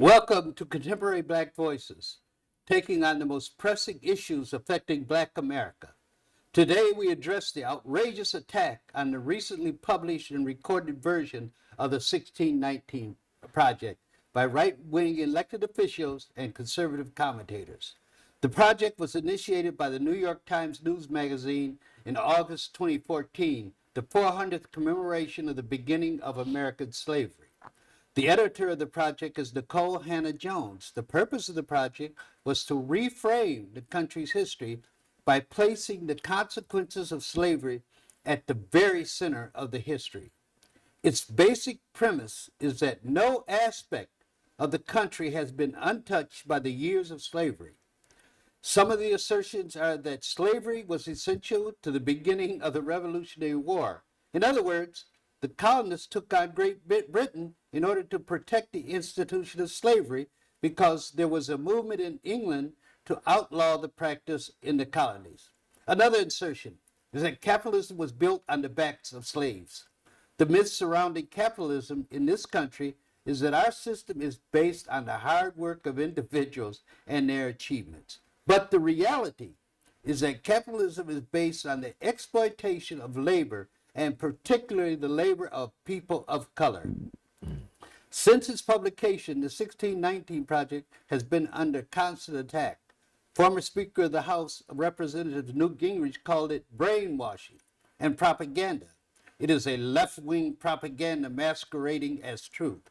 Welcome to Contemporary Black Voices, taking on the most pressing issues affecting Black America. Today we address the outrageous attack on the recently published and recorded version of the 1619 Project by right-wing elected officials and conservative commentators. The project was initiated by the New York Times News Magazine in August 2014, the 400th commemoration of the beginning of American slavery. The editor of the project is Nikole Hannah-Jones. The purpose of the project was to reframe the country's history by placing the consequences of slavery at the very center of the history. Its basic premise is that no aspect of the country has been untouched by the years of slavery. Some of the assertions are that slavery was essential to the beginning of the Revolutionary War. In other words, the colonists took on Great Britain in order to protect the institution of slavery because there was a movement in England to outlaw the practice in the colonies. Another assertion is that capitalism was built on the backs of slaves. The myth surrounding capitalism in this country is that our system is based on the hard work of individuals and their achievements. But the reality is that capitalism is based on the exploitation of labor, and particularly the labor of people of color. Since its publication, the 1619 Project has been under constant attack. Former Speaker of the House of Representatives Newt Gingrich called it brainwashing and propaganda. It is a left-wing propaganda masquerading as truth.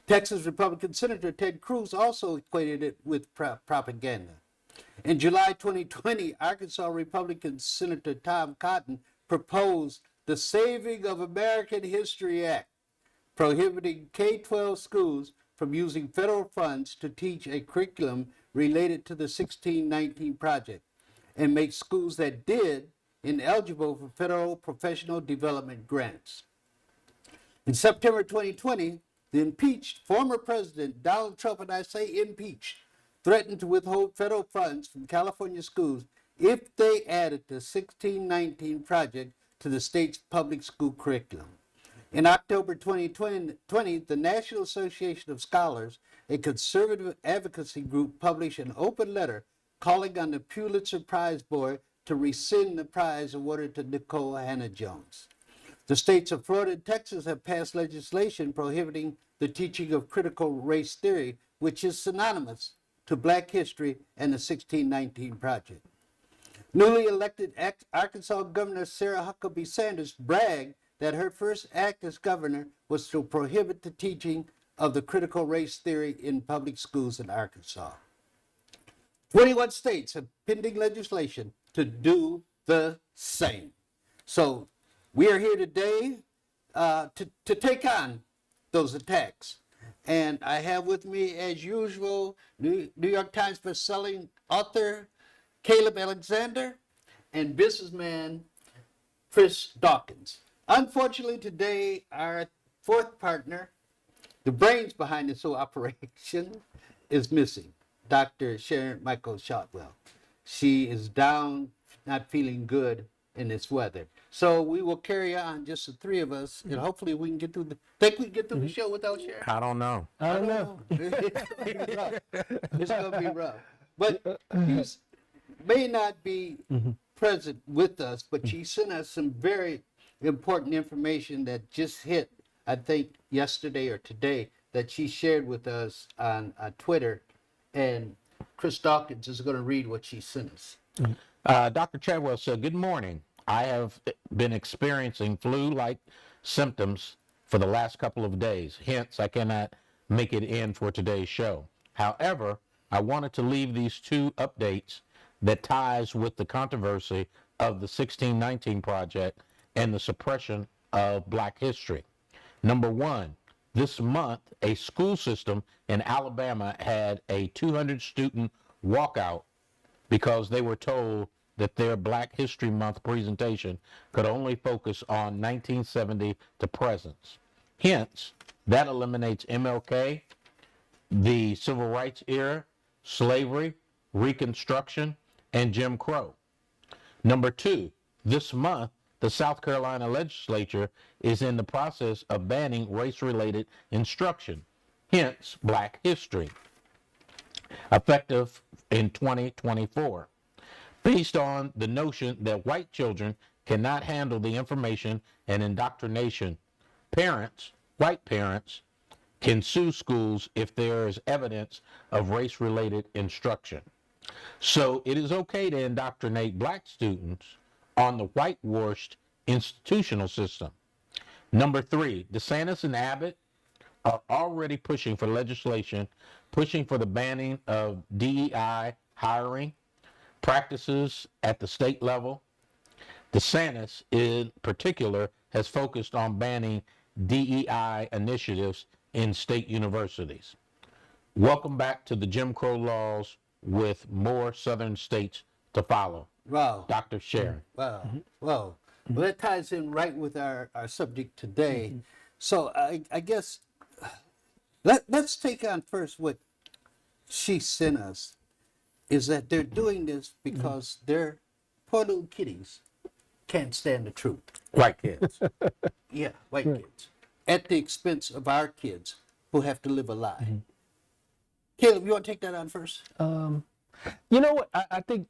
Texas Republican Senator Ted Cruz also equated it with propaganda. In July 2020, Arkansas Republican Senator Tom Cotton proposed the Saving of American History Act, prohibiting K-12 schools from using federal funds to teach a curriculum related to the 1619 Project, and make schools that did ineligible for federal professional development grants. In September 2020, the impeached former President Donald Trump, and I say impeached, threatened to withhold federal funds from California schools if they added the 1619 Project to the state's public school curriculum. In October 2020, the National Association of Scholars, a conservative advocacy group, published an open letter calling on the Pulitzer Prize Board to rescind the prize awarded to Nikole Hannah-Jones. The states of Florida and Texas have passed legislation prohibiting the teaching of critical race theory, which is synonymous to Black history and the 1619 Project. Newly elected Arkansas Governor Sarah Huckabee Sanders bragged that her first act as governor was to prohibit the teaching of the critical race theory in public schools in Arkansas. 21 states have pending legislation to do the same. So we are here today to take on those attacks. And I have with me, as usual, New York Times bestselling author Caleb Alexander and businessman Chris Dawkins. Unfortunately, today, our fourth partner, the brains behind this whole operation, is missing, Dr. Sharon Michael Shotwell. She is down, not feeling good in this weather. So we will carry on, just the three of us, and hopefully we can get through think we can get through the show without Sharon? I don't know. I don't know. It's going to be rough. But he may not be present with us, but she sent us some very important information that just hit, I think, yesterday or today, that she shared with us on Twitter. And Chris Dawkins is going to read what she sent us. Dr. Chadwell said, "Good morning. I have been experiencing flu-like symptoms for the last couple of days. Hence, I cannot make it in for today's show. However, I wanted to leave these two updates that ties with the controversy of the 1619 Project and the suppression of Black history. Number one, this month, a school system in Alabama had a 200-student walkout because they were told that their Black History Month presentation could only focus on 1970 to present. Hence, that eliminates MLK, the Civil Rights era, slavery, Reconstruction, and Jim Crow. Number two, this month, the South Carolina legislature is in the process of banning race-related instruction. hence Black History, effective in 2024, based on the notion that white children cannot handle the information and indoctrination. Parents, white parents, can sue schools if there is evidence of race-related instruction. So it is okay to indoctrinate black students on the whitewashed institutional system. Number 3, DeSantis and Abbott are already pushing for legislation, pushing for the banning of DEI hiring practices at the state level. DeSantis, in particular, has focused on banning DEI initiatives in state universities. Welcome back to the Jim Crow laws with more southern states to follow. Wow. Dr. Sharon. Wow. Wow. Well, that ties in right with our subject today. So I guess let's take on first what she sent us, is that they're doing this because their poor little kiddies can't stand the truth. White kids. Yeah, white kids. At the expense of our kids who have to live a lie. Caleb, you want to take that on first? You know what? I think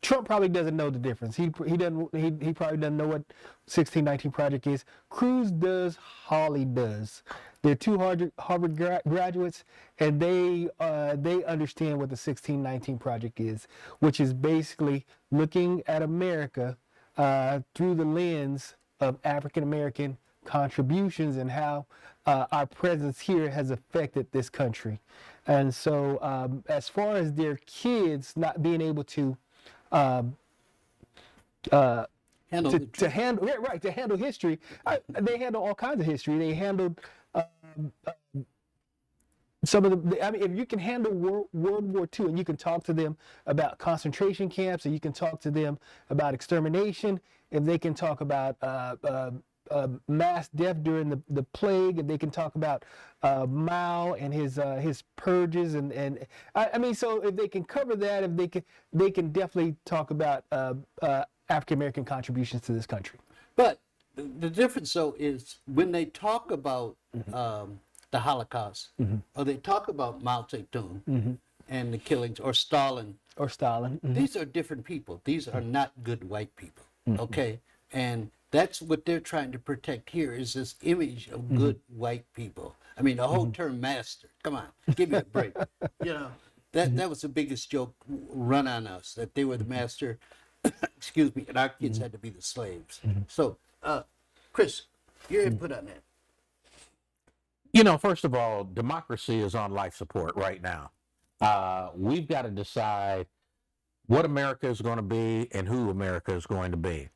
Trump probably doesn't know the difference. He doesn't. He probably doesn't know what 1619 Project is. Cruz does. Hawley does. They're two Harvard graduates, and they understand what the 1619 Project is, which is basically looking at America through the lens of African American contributions and how our presence here has affected this country. And so as far as their kids not being able to Handle to handle history, they handle all kinds of history. They handled some of the, I mean, if you can handle World War II and you can talk to them about concentration camps, and you can talk to them about extermination, if they can talk about mass death during the plague, and they can talk about Mao and his purges, and I mean, so if they can cover that, if they can definitely talk about African American contributions to this country. But the difference, though, is when they talk about the Holocaust, or they talk about Mao Zedong and the killings, or Stalin. These are different people. These are not good white people, okay? And that's what they're trying to protect here, is this image of good white people. I mean, the whole term master, come on, give me a break. You know, that was the biggest joke run on us, that they were the master, excuse me, and our kids had to be the slaves. So, Chris, your input on that. You know, first of all, democracy is on life support right now. We've got to decide what America is going to be and who America is going to be.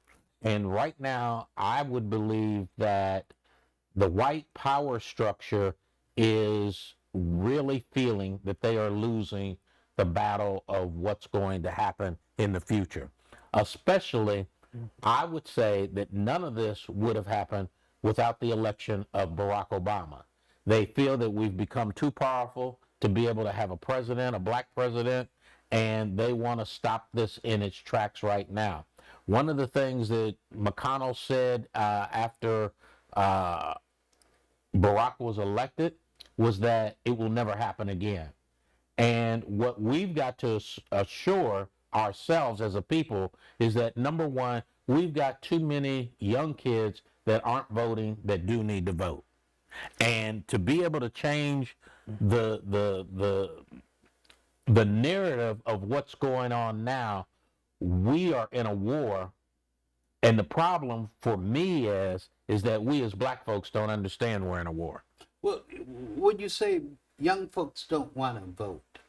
And right now, I would believe that the white power structure is really feeling that they are losing the battle of what's going to happen in the future. Especially, I would say that none of this would have happened without the election of Barack Obama. They feel that we've become too powerful to be able to have a president, a black president, and they want to stop this in its tracks right now. One of the things that McConnell said after Barack was elected was that it will never happen again. And what we've got to assure ourselves as a people is that, number one, we've got too many young kids that aren't voting that do need to vote. And to be able to change the narrative of what's going on now, we are in a war, and the problem for me is that we as black folks don't understand we're in a war. Well, when you say young folks don't want to vote,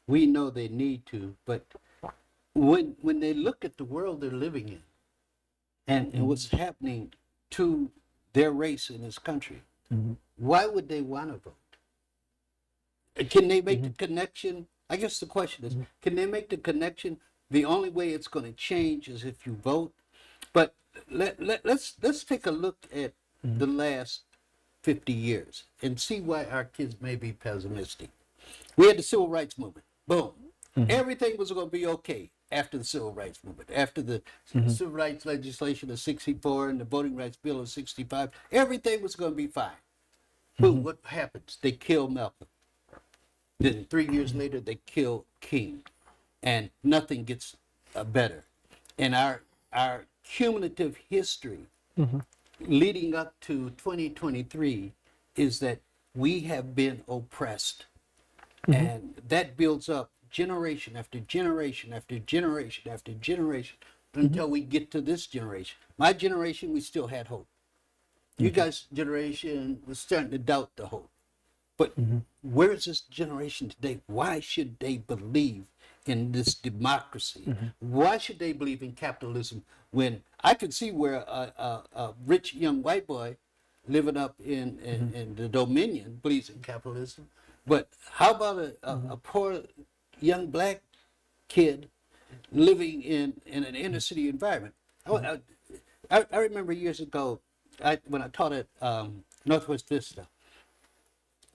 we know they need to, but when they look at the world they're living in and what's happening to their race in this country, why would they want to vote? Can they make the connection? I guess the question is, can they make the connection? The only way it's going to change is if you vote. But let's take a look at the last 50 years and see why our kids may be pessimistic. We had the Civil Rights Movement. Boom. Everything was going to be okay after the Civil Rights Movement, after the Civil Rights legislation of 64 and the Voting Rights Bill of 65. Everything was going to be fine. Boom, what happens? They kill Malcolm. Then 3 years later, they kill King, and nothing gets better. And our cumulative history leading up to 2023 is that we have been oppressed, and that builds up generation after generation after generation after generation until we get to this generation. My generation, we still had hope. You guys' generation was starting to doubt the hope. But where is this generation today? Why should they believe in this democracy? Why should they believe in capitalism when I could see where a rich young white boy living up in the Dominion believes in capitalism? But how about a poor young black kid living in an inner city environment? I remember years ago when I taught at Northwest Vista.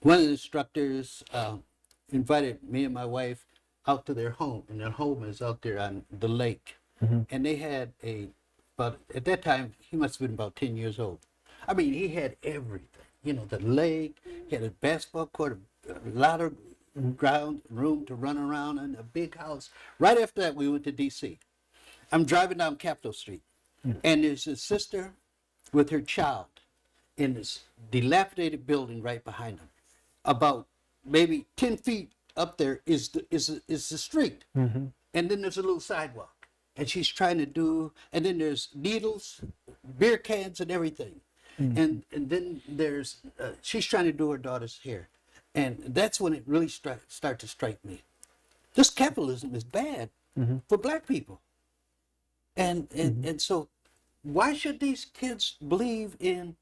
One of the instructors invited me and my wife out to their home, and their home is out there on the lake. And they had at that time, he must have been about 10 years old. I mean, he had everything. You know, the lake, he had a basketball court, a lot of ground, room to run around, and a big house. Right after that, we went to D.C. I'm driving down Capitol Street, and there's a sister with her child in this dilapidated building right behind them. About maybe 10 feet up there is the street. And then there's a little sidewalk. And she's trying to do, and then there's needles, beer cans, and everything. And then there's, she's trying to do her daughter's hair. And that's when it really start to strike me. This capitalism is bad for black people. And so why should these kids believe in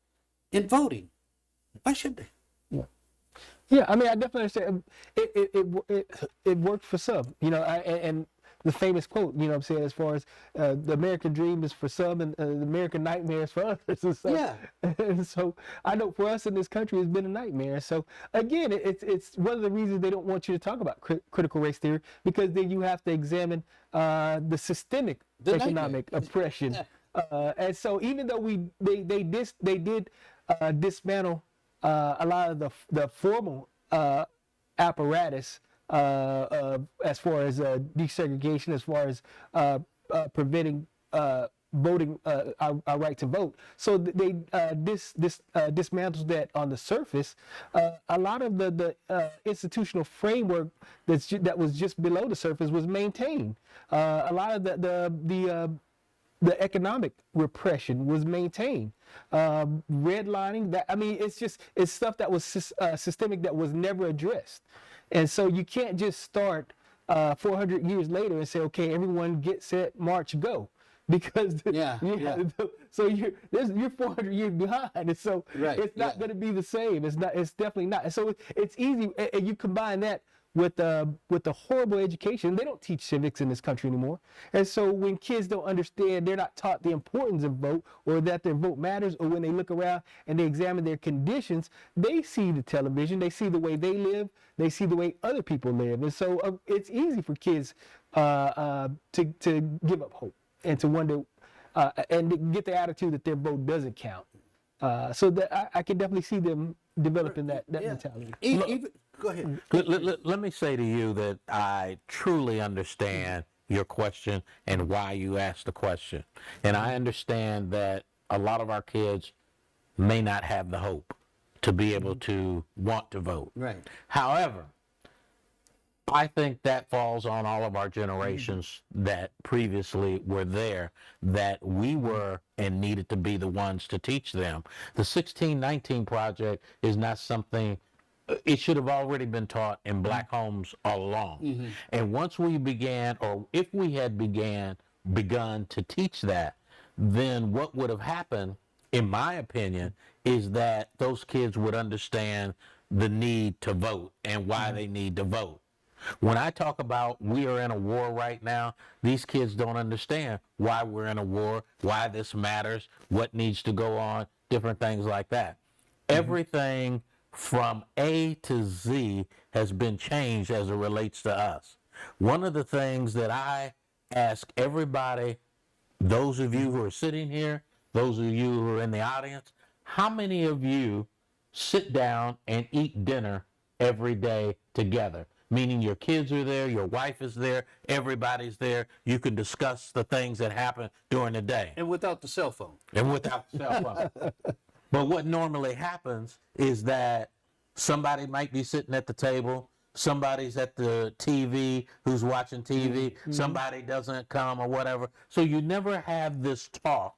voting? Why should they? Yeah, I mean, I definitely understand. It worked for some, you know, and the famous quote, you know what I'm saying, as far as the American dream is for some and the American nightmare is for others. And so, Yeah. And so I know for us in this country, it's been a nightmare. So again, it's one of the reasons they don't want you to talk about critical race theory, because then you have to examine the systemic economic oppression. And so even though they did dismantle a lot of the formal apparatus as far as desegregation, as far as preventing voting, our right to vote. So they dismantled that on the surface. A lot of the institutional framework that was just below the surface was maintained. A lot of the economic repression was maintained. Redlining, that, I mean, it's stuff that was systemic that was never addressed. And so you can't just start 400 years later and say, okay, everyone get set, march, go. Because so you're 400 years behind, and so it's not going to be the same. It's definitely not. And so it's easy, and you combine that with the horrible education. They don't teach civics in this country anymore. And so when kids don't understand, they're not taught the importance of vote, or that their vote matters, or when they look around and they examine their conditions, they see the television, they see the way they live, they see the way other people live. And so it's easy for kids to give up hope and to wonder and to get the attitude that their vote doesn't count. So that I can definitely see them developing that mentality. Go ahead. Let me say to you that I truly understand your question and why you asked the question. And I understand that a lot of our kids may not have the hope to be able to want to vote. Right. However, I think that falls on all of our generations that previously were there, that we were and needed to be the ones to teach them. The 1619 Project is not something, it should have already been taught in black homes all along. And once we began, or if we had begun to teach that, then what would have happened, in my opinion, is that those kids would understand the need to vote and why they need to vote. When I talk about we are in a war right now, these kids don't understand why we're in a war, why this matters, what needs to go on, different things like that. Everything from A to Z has been changed as it relates to us. One of the things that I ask everybody, those of you who are sitting here, those of you who are in the audience, how many of you sit down and eat dinner every day together. Meaning your kids are there, your wife is there, everybody's there. You can discuss the things that happen during the day. And without the cell phone. And without cell phone. But what normally happens is that somebody might be sitting at the table, somebody's at the TV who's watching TV, somebody doesn't come or whatever. So you never have this talk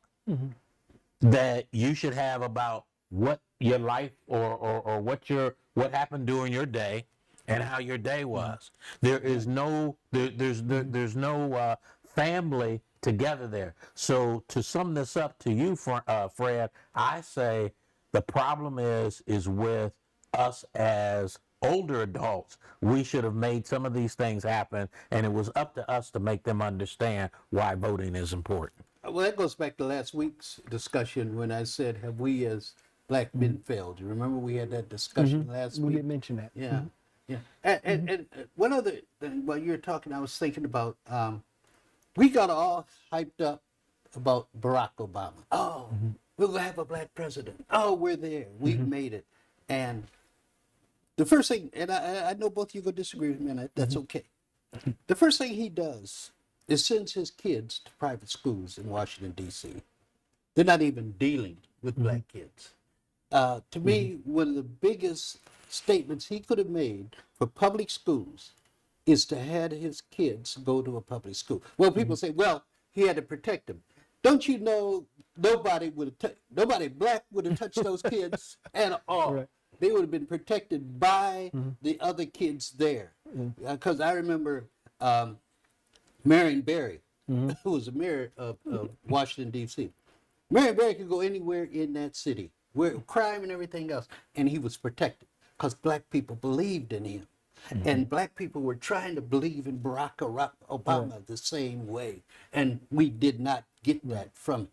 that you should have about what your life or what happened during your day and how your day was. There is no there's no family together there. So to sum this up to you, Fred, I say the problem is with us as older adults. We should have made some of these things happen, and it was up to us to make them understand why voting is important. Well, that goes back to last week's discussion when I said, have we as black men failed? You remember we had that discussion last We week? did mention that. Yeah, yeah. And one other thing, while you were talking, I was thinking about, we got all hyped up about Barack Obama. Oh, we're going to have a black president. Oh, we're there. We've made it. And the first thing, and I know both of you going to disagree with me on that, that's okay. The first thing he does is sends his kids to private schools in Washington, D.C. They're not even dealing with black kids. To me, one of the biggest statements he could have made for public schools is to have his kids go to a public school. Well, people say, well, he had to protect them. Don't you know nobody black would have touched those kids at all. Right. They would have been protected by the other kids there. Because I remember Marion Barry, who was the mayor of Washington, D.C. Marion Barry could go anywhere in that city, where crime and everything else, and he was protected because black people believed in him. And black people were trying to believe in Barack Obama the same way, and we did not get that from him.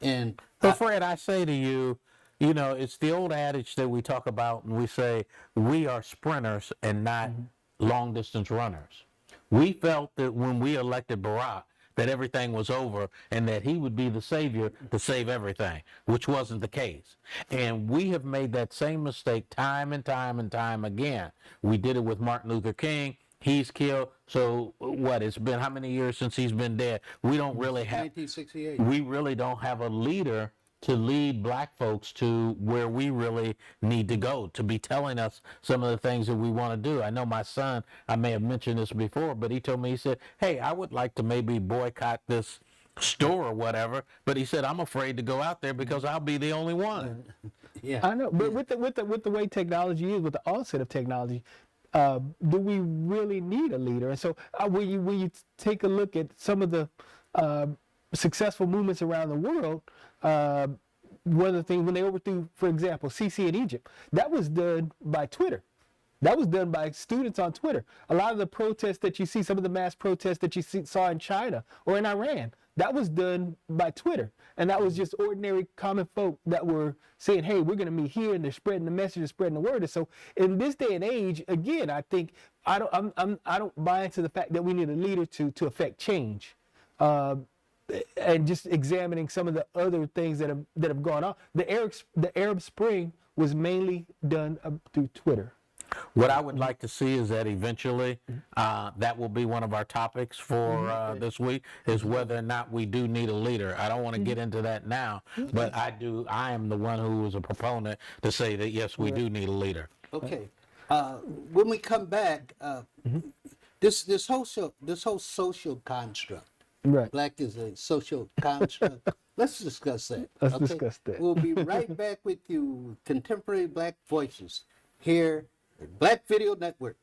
And So, Fred, I say to you, you know, it's the old adage that we talk about, and we say we are sprinters and not long distance runners. We felt that when we elected Barack, that everything was over and that he would be the savior to save everything, which wasn't the case. And we have made that same mistake time and time and time again. We did it with Martin Luther King. He's killed. So what? It's been how many years since he's been dead? We don't really have. 1968. We really don't have a leader to lead black folks to where we really need to go, to be telling us some of the things that we want to do. I know my son, I may have mentioned this before, but he told me, he said, hey, I would like to maybe boycott this store or whatever, but he said, I'm afraid to go out there because I'll be the only one. Yeah. I know, but with the way technology is, with the onset of technology, do we really need a leader? And so when you take a look at some of the successful movements around the world, one of the things when they overthrew, for example, Sisi in Egypt, that was done by Twitter. That was done by students on Twitter. A lot of the protests that you see, some of the mass protests that you saw in China or in Iran, that was done by Twitter. And that was just ordinary common folk that were saying, hey, we're going to meet here, and they're spreading the message and spreading the word. And so in this day and age, again, I think I don't buy into the fact that we need a leader to affect change. And just examining some of the other things that have gone on. The Arab Spring was mainly done through Twitter. What I would like to see is that eventually that will be one of our topics for this week, is whether or not we do need a leader. I don't want to get into that now, but I am the one who is a proponent to say that yes, we do need a leader. Okay. When we come back, this whole social construct. Right. Black is a social construct. Let's discuss that. Let's discuss that. We'll be right back with you, Contemporary Black Voices, here at Black Video Network.